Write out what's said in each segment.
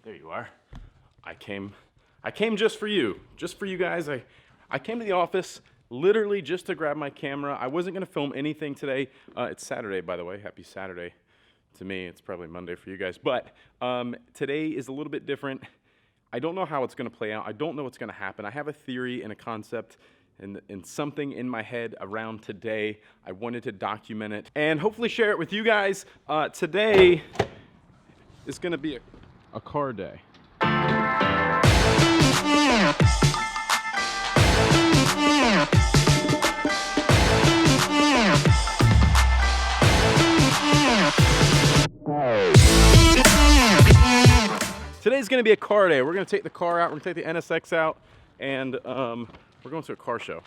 There you are. I came just for you guys. I came to the office literally just to grab my camera. I wasn't gonna film anything today. It's Saturday, by the way. Happy Saturday to me. It's probably Monday for you guys. But today is a little bit different. I don't know how it's gonna play out. I don't know what's gonna happen. I have a theory and a concept and something in my head around today. I wanted to document it and hopefully share it with you guys. Today is gonna be a car day. Today's gonna be a car day. We're gonna take the car out, we're gonna take the NSX out, and we're going to a car show.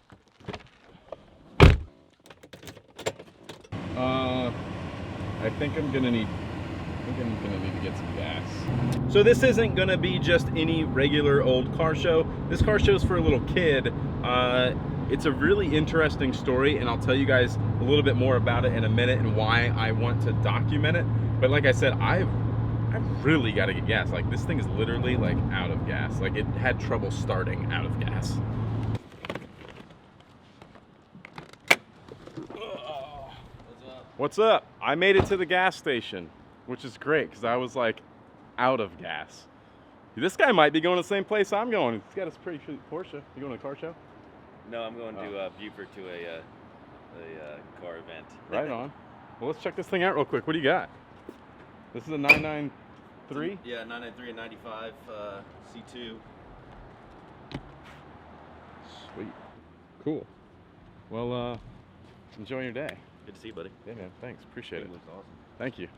I think I'm gonna need to get some gas. So this isn't gonna be just any regular old car show. This car show is for a little kid. It's a really interesting story, and I'll tell you guys a little bit more about it in a minute and why I want to document it. But like I said, I've really got to get gas. Like, this thing is literally like out of gas. Like, it had trouble starting out of gas. What's up? I made it to the gas station, which is great because I was like out of gas. This guy might be going to the same place I'm going. He's got a pretty sweet Porsche. You going to a car show? No, I'm going to Buford to a car event. Right on. Well, let's check this thing out real quick. What do you got? This is a 993? Yeah, 993 and 95 C2. Sweet. Cool. Well, enjoy your day. Good to see you, buddy. Yeah, man. Thanks. Appreciate it. Looks awesome. Thank you.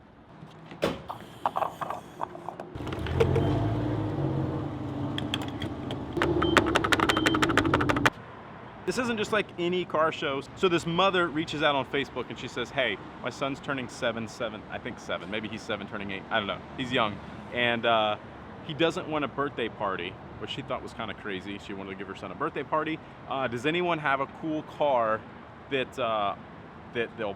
This isn't just like any car show. So this mother reaches out on Facebook and she says, hey, my son's turning seven, I think 7, maybe he's 7 turning 8, I don't know, he's young. And he doesn't want a birthday party, which she thought was kind of crazy. She wanted to give her son a birthday party. Does anyone have a cool car that that they'll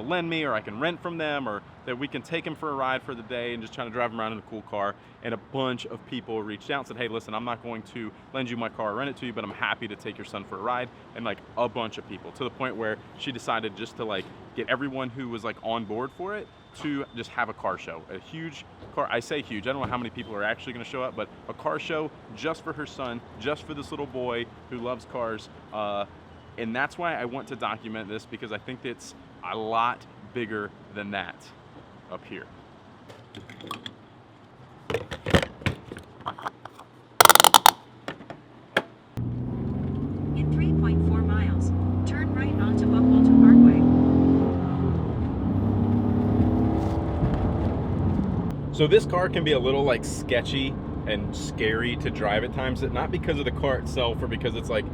lend me, or I can rent from them, or that we can take him for a ride for the day and just trying to drive him around in a cool car? And a bunch of people reached out and said, hey, listen, I'm not going to lend you my car or rent it to you, but I'm happy to take your son for a ride. And like a bunch of people, to the point where she decided just to like get everyone who was like on board for it to just have a car show. A huge car, I say huge, I don't know how many people are actually gonna show up, but a car show just for her son, just for this little boy who loves cars. And that's why I want to document this, because I think it's a lot bigger than that up here. In 3.4 miles, turn right onto Buckwalter Parkway. So this car can be a little like sketchy and scary to drive at times, not because of the car itself or because it's like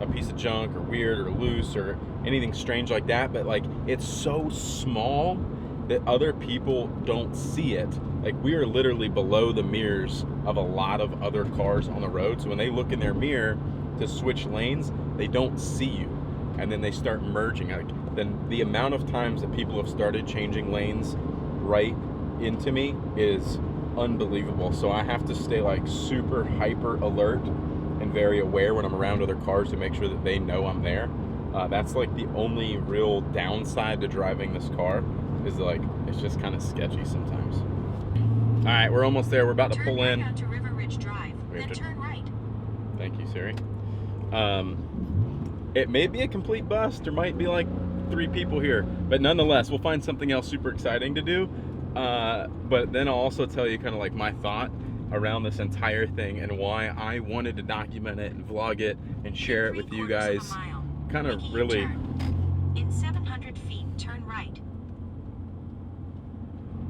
a piece of junk or weird or loose or anything strange like that, but like it's so small that other people don't see it. Like, we are literally below the mirrors of a lot of other cars on the road, so when they look in their mirror to switch lanes, they don't see you, and then they start merging. Like, then the amount of times that people have started changing lanes right into me is unbelievable. So I have to stay like super hyper alert and very aware when I'm around other cars to make sure that they know I'm there. That's like the only real downside to driving this car, is like it's just kind of sketchy sometimes. All right, we're almost there. We're about to pull in. Turn right onto River Ridge Drive, then turn right. Thank you, Siri. It may be a complete bust. There might be like 3 people here, but nonetheless, we'll find something else super exciting to do. But then I'll also tell you kind of like my thought around this entire thing and why I wanted to document it and vlog it and share it with you guys. Kind of really. In 700 feet, turn right.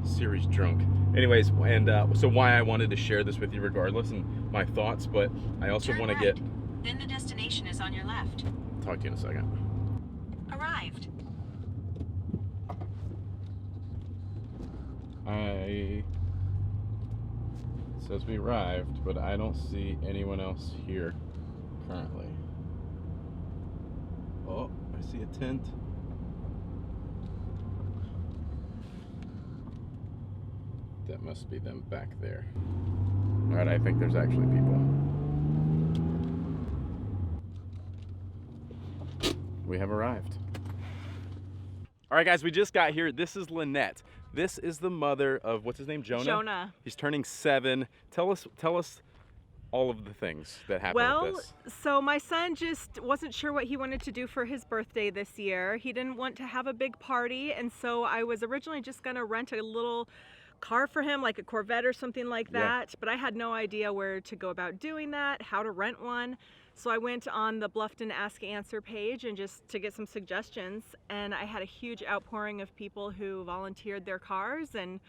Siri's drunk. Anyways, and so why I wanted to share this with you regardless, and my thoughts, but I also want to get. Then the destination is on your left. Talk to you in a second. Arrived. It says we arrived, but I don't see anyone else here currently. Oh, I see a tent. That must be them back there. All right, I think there's actually people. We have arrived. All right, guys, we just got here. This is Lynette. This is the mother of, what's his name, Jonah? Jonah. He's turning 7. Tell us all of the things that happened with this. So my son just wasn't sure what he wanted to do for his birthday this year. He didn't want to have a big party, and so I was originally just gonna rent a little car for him, like a Corvette or something like that, but I had no idea where to go about doing that, how to rent one. So I went on the Bluffton Ask Answer page and just to get some suggestions, and I had a huge outpouring of people who volunteered their cars, and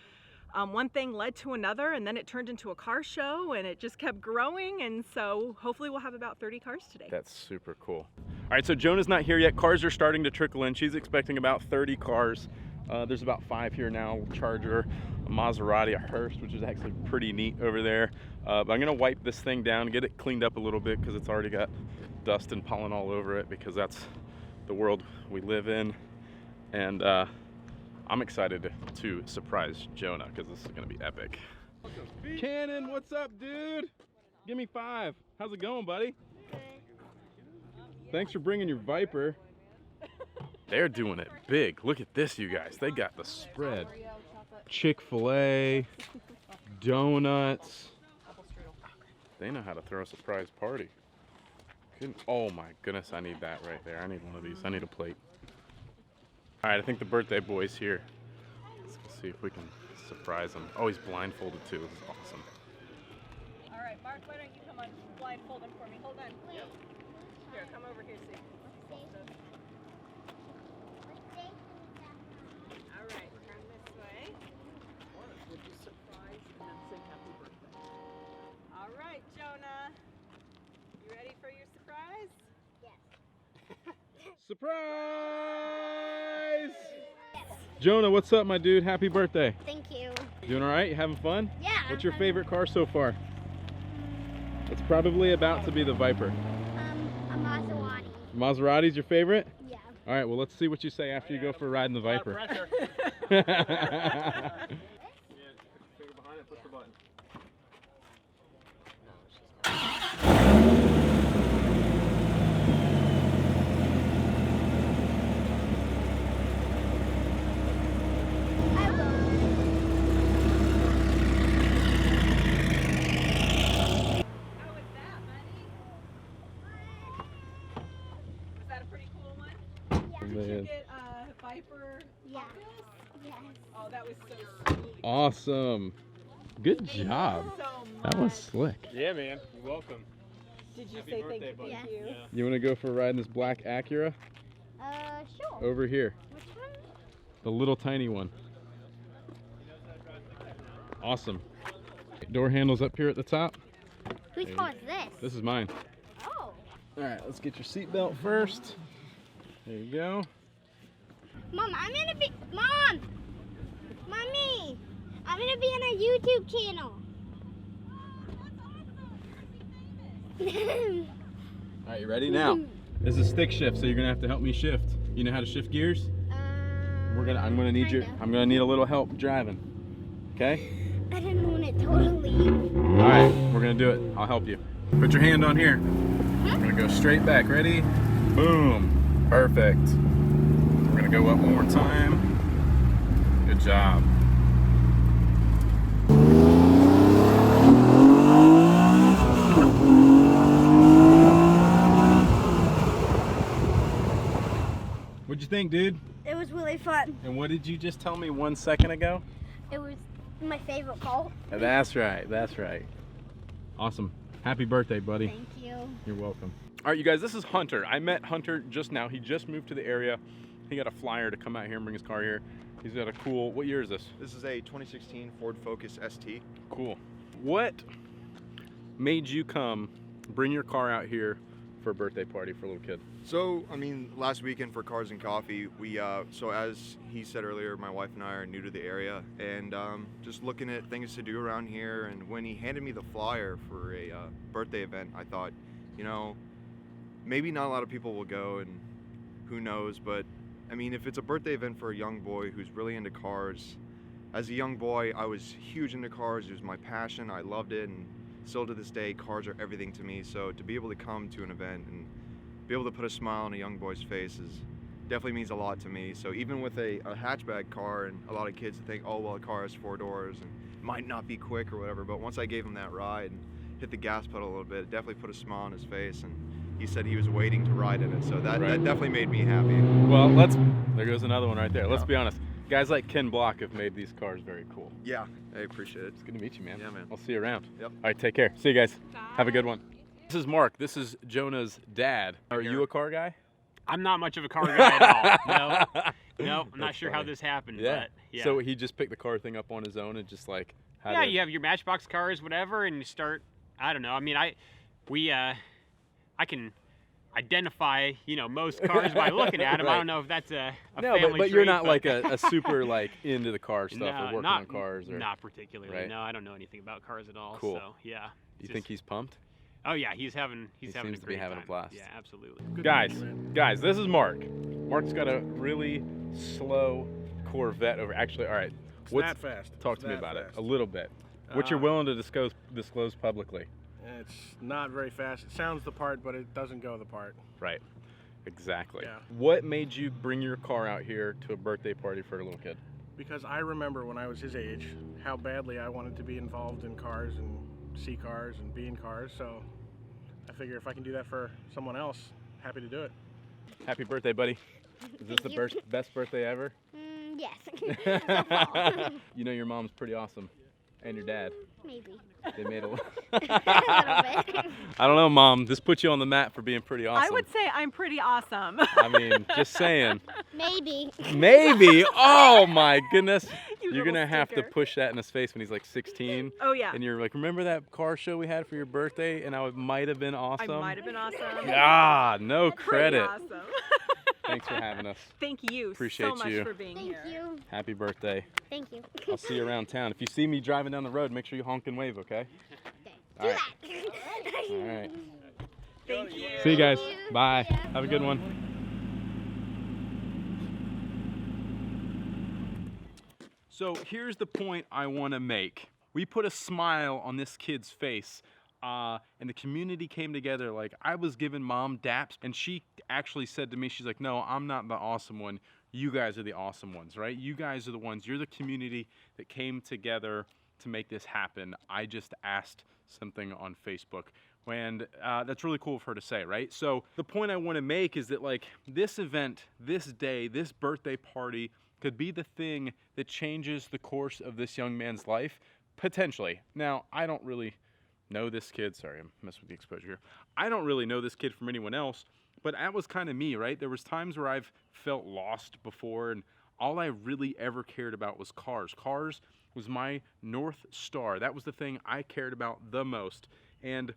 one thing led to another, and then it turned into a car show, and it just kept growing, and so hopefully we'll have about 30 cars today. That's super cool. All right, so Jonah's not here yet. Cars are starting to trickle in. She's expecting about 30 cars. There's about 5 here now. Charger, a Maserati, a Hearst, which is actually pretty neat over there. But I'm gonna wipe this thing down, get it cleaned up a little bit because it's already got dust and pollen all over it, because that's the world we live in. And I'm excited to surprise Jonah because this is gonna be epic. Cannon, what's up, dude? Give me 5. How's it going, buddy? Thanks for bringing your Viper. They're doing it big. Look at this, you guys. They got the spread. Chick-fil-A, donuts. They know how to throw a surprise party. Oh my goodness, I need that right there. I need one of these. I need a plate. All right, I think the birthday boy's here. Let's go see if we can surprise him. Oh, he's blindfolded too. This is awesome. All right, Mark, why don't you come on blindfolded for me? Hold on. Here, come over here, see. All right, turn this way. Would you surprise and then say happy birthday? All right, Jonah. You ready for your surprise? Surprise! Jonah, what's up, my dude? Happy birthday. Thank you. Doing all right? You having fun? Yeah. What's your favorite car so far? It's probably about to be the Viper. A Maserati. Maserati's your favorite? Yeah. All right, well, let's see what you say after you go for a ride in the Viper. Finger behind it, push the button. Did you get a Viper? Yeah. Yes. Oh, that was so sweet. Awesome. Good job. So much. That was slick. Yeah, man. You're welcome. Did you Happy say birthday, thank buddy. you? Yeah. You want to go for a ride in this black Acura? Sure. Over here. Which one? The little tiny one. Awesome. Door handles up here at the top. Whose car is this? This is mine. Oh. All right, let's get your seatbelt first. There you go. Mom, I'm gonna be. Mom! Mommy! I'm gonna be on our YouTube channel. All right, you ready now? This is stick shift, so you're gonna have to help me shift. You know how to shift gears? I'm gonna need a little help driving. Okay? I didn't want it totally. All right, we're gonna do it. I'll help you. Put your hand on here. We're gonna go straight back. Ready? Boom. Perfect. We're gonna go up one more time. Good job. What'd you think, dude? It was really fun. And what did you just tell me 1 second ago? It was my favorite car. That's right, that's right. Awesome. Happy birthday, buddy. Thank you. You're welcome. All right, you guys, this is Hunter. I met Hunter just now. He just moved to the area. He got a flyer to come out here and bring his car here. He's got a cool, what year is this? This is a 2016 Ford Focus ST. Cool. What made you bring your car out here for a birthday party for a little kid? So, I mean, last weekend for Cars and Coffee, we, so as he said earlier, my wife and I are new to the area, and just looking at things to do around here, and when he handed me the flyer for a birthday event, I thought, you know, maybe not a lot of people will go, and who knows, but I mean, if it's a birthday event for a young boy who's really into cars, as a young boy, I was huge into cars. It was my passion. I loved it, and still to this day, cars are everything to me. So to be able to come to an event and be able to put a smile on a young boy's face definitely means a lot to me. So even with a hatchback car, and a lot of kids think, oh well, a car has 4 doors and might not be quick or whatever, but once I gave him that ride and hit the gas pedal a little bit, it definitely put a smile on his face, and he said he was waiting to ride in it. So that definitely made me happy. Well, there goes another one right there. Let's be honest. Guys like Ken Block have made these cars very cool. Yeah, I appreciate it. It's good to meet you, man. Yeah, man. I'll see you around. Yep. All right, take care. See you guys. Bye. Have a good one. This is Mark. This is Jonah's dad. Are you a car guy? I'm not much of a car guy at all. No, I'm not sure how this happened. Yeah. But yeah. So he just picked the car thing up on his own and just like had yeah, it. you have your Matchbox cars, whatever, and you start. I don't know. I mean, I can identify, most cars by looking at them. Right. I don't know if that's a No, family but you're trait, not like a super like into the car stuff or working not, on cars or. Not particularly. Right. No, I don't know anything about cars at all. Cool. So yeah. You think he's pumped? Oh yeah, he's having He having seems a to be great having a time. blast. Yeah, absolutely. Guys, this is Mark. Mark's got a really slow Corvette over. Actually, all right. It's that fast. Talk It's to me that about it fast. a little bit. What you're willing to disclose publicly. It's not very fast. It sounds the part, but it doesn't go the part. Right. Exactly. Yeah. What made you bring your car out here to a birthday party for a little kid? Because I remember when I was his age, how badly I wanted to be involved in cars and see cars and be in cars. So I figure if I can do that for someone else, happy to do it. Happy birthday, buddy. Is this the best birthday ever? Yes. So far. You know your mom's pretty awesome. And your dad. Maybe. They made a A little bit. I don't know, Mom. This puts you on the map for being pretty awesome. I would say I'm pretty awesome. I mean, just saying. Maybe. Maybe. Oh my goodness. You You're little gonna have to stinker. push that in his face when he's like 16. Oh yeah. And you're like, remember that car show we had for your birthday? And I might have been awesome. I might have been awesome. Ah, no Pretty credit. awesome. Thanks for having us. Thank you Appreciate so much you. for being Thank here. you. Happy birthday. Thank you. I'll see you around town. If you see me driving down the road, make sure you honk and wave, okay? Do All right. that. All right. Thank you. See you guys. you. Bye. Yeah. Have a good one. So here's the point I want to make. We put a smile on this kid's face. And the community came together. Like, I was giving Mom daps, and she actually said to me, she's like, no, I'm not the awesome one. You guys are the awesome ones, right? You guys are the ones. You're the community that came together to make this happen. I just asked something on Facebook. And that's really cool of her to say, right? So the point I want to make is that, like, this event, this day, this birthday party could be the thing that changes the course of this young man's life, potentially. Now, I don't really know this kid. Sorry, I'm messing with the exposure here. I don't really know this kid from anyone else, but that was kind of me, right? There was times where I've felt lost before, and all I really ever cared about was cars. Cars was my North Star. That was the thing I cared about the most. And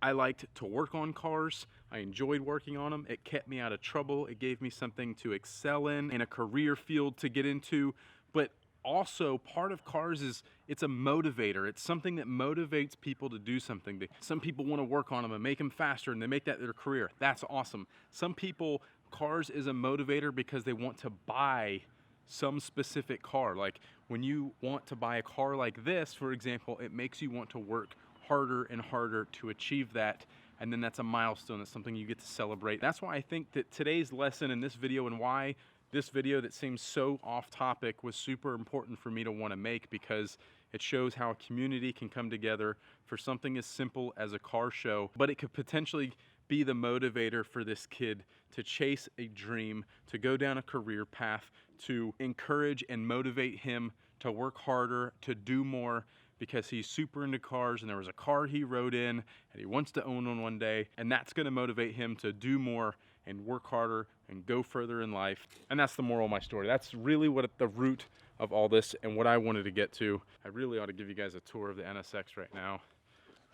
I liked to work on cars. I enjoyed working on them. It kept me out of trouble. It gave me something to excel in a career field to get into. But also, part of cars is it's a motivator. It's something that motivates people to do something. Some people want to work on them and make them faster, and they make that their career. That's awesome. Some people, cars is a motivator because they want to buy some specific car. Like when you want to buy a car like this, for example, it makes you want to work harder and harder to achieve that. And then that's a milestone. That's something you get to celebrate. That's why I think that today's lesson in this video, and why this video that seems so off topic, was super important for me to want to make, because it shows how a community can come together for something as simple as a car show, but it could potentially be the motivator for this kid to chase a dream, to go down a career path, to encourage and motivate him to work harder, to do more, because he's super into cars and there was a car he rode in and he wants to own one one day, and that's going to motivate him to do more and work harder and go further in life. And that's the moral of my story. That's really what the root of all this and what I wanted to get to. I really ought to give you guys a tour of the NSX right now.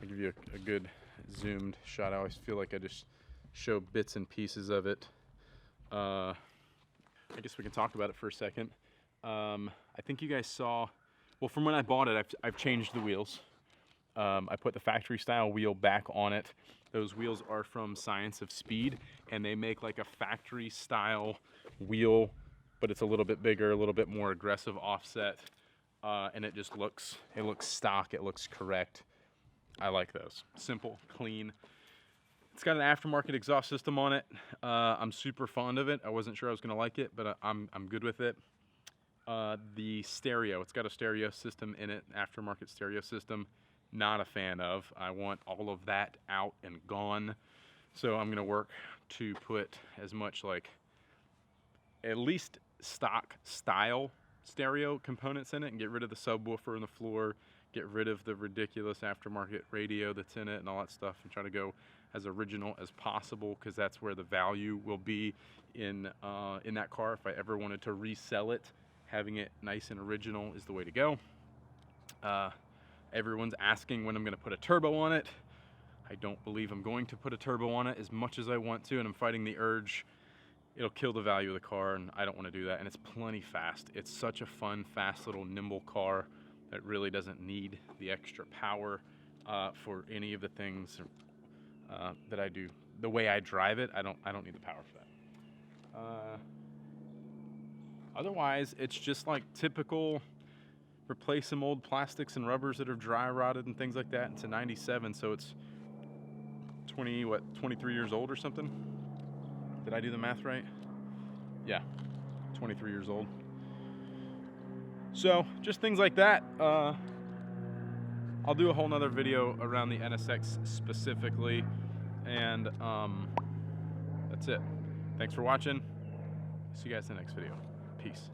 I'll give you a good zoomed shot. I always feel like I just show bits and pieces of it. I guess we can talk about it for a second. I think you guys saw, well, from when I bought it, I've changed the wheels. I put the factory style wheel back on it. Those wheels are from Science of Speed, and they make like a factory style wheel, but it's a little bit bigger, a little bit more aggressive offset. and it just looks stock, it looks correct. I like those. Simple, clean. It's got an aftermarket exhaust system on it. I'm super fond of it. I wasn't sure I was gonna like it, but I'm good with it. The stereo, it's got a stereo system in it, aftermarket stereo system. Not a fan of. I want all of that out and gone. So I'm gonna work to put as much like at least stock style stereo components in it and get rid of the subwoofer on the floor, get rid of the ridiculous aftermarket radio that's in it and all that stuff, and try to go as original as possible, because that's where the value will be in that car. If I ever wanted to resell it, having it nice and original is the way to go. Everyone's asking when I'm going to put a turbo on it. I don't believe I'm going to put a turbo on it as much as I want to, and I'm fighting the urge. It'll kill the value of the car, and I don't want to do that. And it's plenty fast. It's such a fun, fast little nimble car that really doesn't need the extra power for any of the things that I do. The way I drive it, I don't need the power for that. Otherwise, it's just like typical replace some old plastics and rubbers that are dry rotted and things like that. It's a 97, so it's 23 years old or something? Did I do the math right? Yeah, 23 years old. So just things like that. I'll do a whole nother video around the NSX specifically, and that's it. Thanks for watching. See you guys in the next video. Peace.